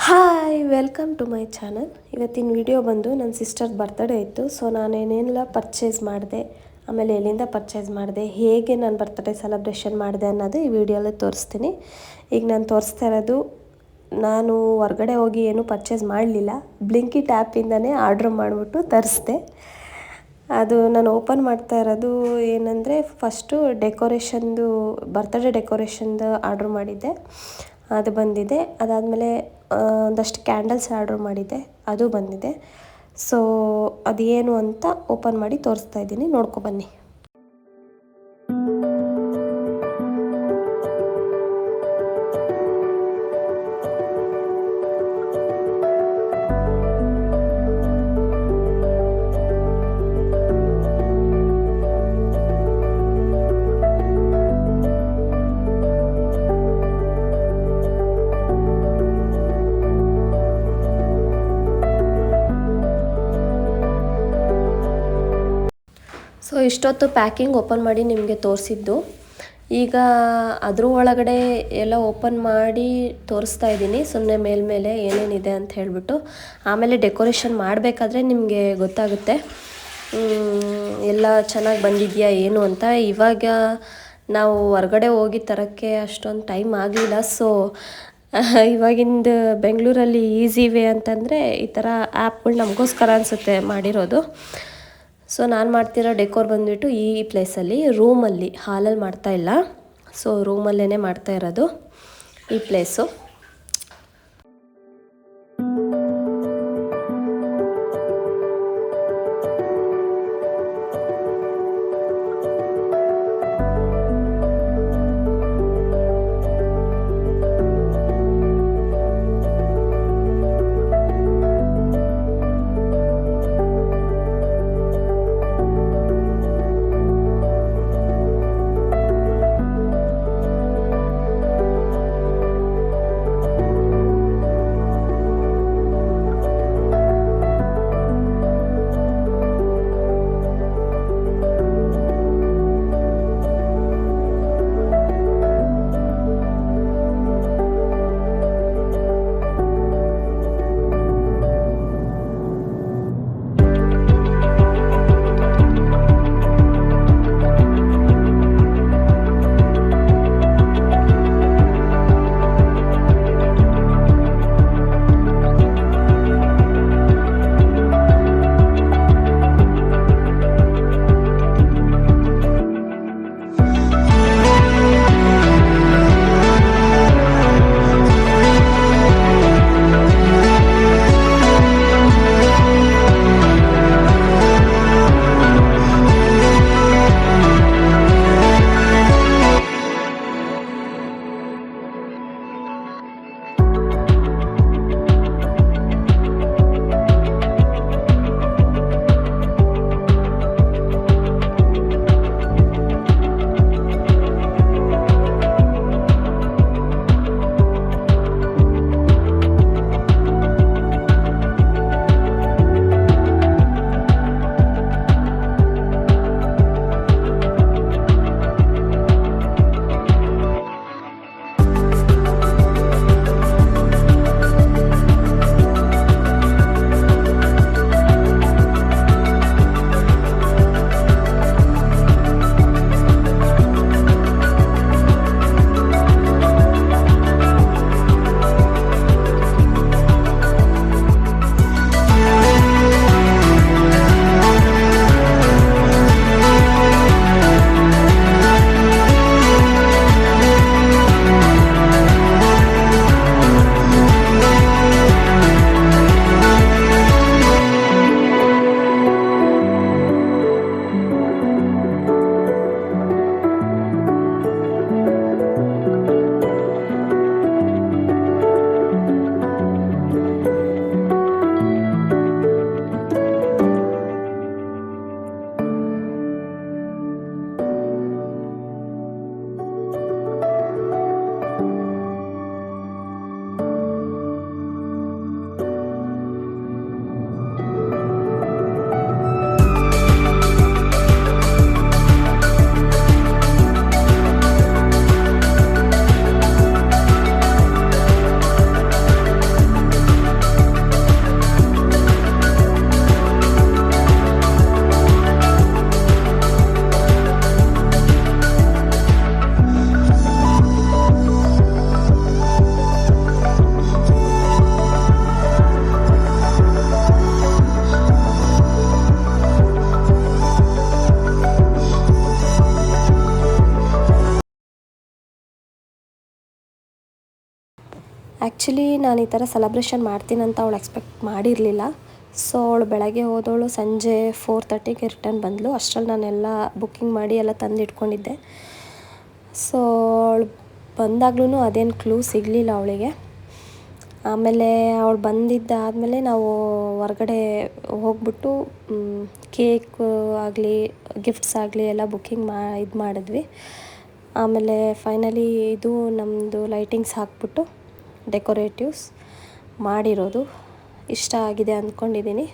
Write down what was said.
Hi welcome to my channel. ಇವತ್ತಿನ video ಬಂದು ನನ್ನ ಸಿಸ್ಟರ್ ಬರ್ತ್ಡೇ ಇತ್ತು. ಸೊ ನಾನೇನೆಲ್ಲ ಪರ್ಚೇಸ್ ಮಾಡಿದೆ, ಆಮೇಲೆ ಎಲ್ಲಿಂದ ಪರ್ಚೇಸ್ ಮಾಡಿದೆ, ಹೇಗೆ ನಾನು ಬರ್ತ್ಡೇ ಸೆಲೆಬ್ರೇಷನ್ ಮಾಡಿದೆ ಅನ್ನೋದು ಈ ವಿಡಿಯೋಲಿ ತೋರಿಸ್ತೀನಿ. ಈಗ ನಾನು ತೋರಿಸ್ತಾ ಇರೋದು, ನಾನು ಹೊರಗಡೆ ಹೋಗಿ ಏನೂ ಪರ್ಚೇಸ್ ಮಾಡಲಿಲ್ಲ, ಬ್ಲಿಂಕಿಟ್ ಆ್ಯಪಿಂದನೇ ಆರ್ಡ್ರ್ ಮಾಡಿಬಿಟ್ಟು ತರಿಸ್ದೆ. ಅದು ನಾನು ಓಪನ್ ಮಾಡ್ತಾ ಇರೋದು ಏನಂದರೆ, ಫಸ್ಟು ಡೆಕೋರೇಷನ್ದು ಬರ್ತ್ಡೇ ಡೆಕೋರೇಷನ್ದು ಆರ್ಡ್ರ್ ಮಾಡಿದ್ದೆ, ಅದು ಬಂದಿದೆ. ಅದಾದಮೇಲೆ ಒಂದಷ್ಟು ಕ್ಯಾಂಡಲ್ಸ್ ಆರ್ಡ್ರ್ ಮಾಡಿದ್ದೆ, ಅದು ಬಂದಿದೆ. ಸೊ ಅದೇನು ಅಂತ ಓಪನ್ ಮಾಡಿ ತೋರಿಸ್ತಾ ಇದ್ದೀನಿ, ನೋಡ್ಕೊಬನ್ನಿ. ಸೊ ಇಷ್ಟೊತ್ತು ಪ್ಯಾಕಿಂಗ್ ಓಪನ್ ಮಾಡಿ ನಿಮಗೆ ತೋರಿಸಿದ್ದು. ಈಗ ಅದ್ರ ಒಳಗಡೆ ಎಲ್ಲ ಓಪನ್ ಮಾಡಿ ತೋರಿಸ್ತಾ ಇದ್ದೀನಿ, ಸುಮ್ಮನೆ ಮೇಲ್ಮೇಲೆ ಏನೇನಿದೆ ಅಂತ ಹೇಳಿಬಿಟ್ಟು. ಆಮೇಲೆ ಡೆಕೋರೇಷನ್ ಮಾಡಬೇಕಾದ್ರೆ ನಿಮಗೆ ಗೊತ್ತಾಗುತ್ತೆ ಎಲ್ಲ ಚೆನ್ನಾಗಿ ಬಂದಿದೆಯಾ ಏನು ಅಂತ. ಇವಾಗ ನಾವು ಹೊರ್ಗಡೆ ಹೋಗಿ ತರೋಕ್ಕೆ ಅಷ್ಟೊಂದು ಟೈಮ್ ಆಗಲಿಲ್ಲ. ಸೊ ಇವಾಗಿಂದು ಬೆಂಗಳೂರಲ್ಲಿ ಈಸಿ ವೇ ಅಂತಂದರೆ ಈ ಥರ ಆ್ಯಪ್ಗಳು ನಮಗೋಸ್ಕರ ಅನಿಸುತ್ತೆ ಮಾಡಿರೋದು. ಸೊ ನಾನು ಮಾಡ್ತಿರೋ ಡೆಕೋರ್ ಬಂದುಬಿಟ್ಟು ಈ ಪ್ಲೇಸಲ್ಲಿ, ರೂಮಲ್ಲಿ, ಹಾಲಲ್ಲಿ ಮಾಡ್ತಾಯಿಲ್ಲ. ಸೊ ರೂಮಲ್ಲೇ ಮಾಡ್ತಾ ಇರೋದು ಈ ಪ್ಲೇಸು. ಆ್ಯಕ್ಚುಲಿ ನಾನು ಈ ಥರ ಸೆಲೆಬ್ರೇಷನ್ ಮಾಡ್ತೀನಂತ ಅವಳು ಎಕ್ಸ್ಪೆಕ್ಟ್ ಮಾಡಿರಲಿಲ್ಲ. ಸೊ ಅವಳು ಬೆಳಗ್ಗೆ ಹೋದವಳು ಸಂಜೆ 4:30ಗೆ ರಿಟರ್ನ್ ಬಂದಳು. ಅಷ್ಟರಲ್ಲಿ ನಾನೆಲ್ಲ ಬುಕ್ಕಿಂಗ್ ಮಾಡಿ ಎಲ್ಲ ತಂದು ಇಟ್ಕೊಂಡಿದ್ದೆ. ಸೊ ಅವಳು ಬಂದಾಗ್ಲೂ ಅದೇನು ಕ್ಲೂ ಸಿಗಲಿಲ್ಲ ಅವಳಿಗೆ. ಆಮೇಲೆ ಅವಳು ಬಂದಿದ್ದಾದಮೇಲೆ ನಾವು ಹೊರಗಡೆ ಹೋಗ್ಬಿಟ್ಟು ಕೇಕ್ ಆಗಲಿ ಗಿಫ್ಟ್ಸ್ ಆಗಲಿ ಎಲ್ಲ ಬುಕ್ಕಿಂಗ್ ಮಾಡಿದ್ವಿ. ಆಮೇಲೆ ಫೈನಲಿ ಇದು ನಮ್ಮದು ಲೈಟಿಂಗ್ಸ್ ಹಾಕ್ಬಿಟ್ಟು ಡೆಕೋರೇಟಿವ್ಸ್ ಮಾಡಿರೋದು ಇಷ್ಟ ಆಗಿದೆ ಅಂದ್ಕೊಂಡಿದ್ದೀನಿ.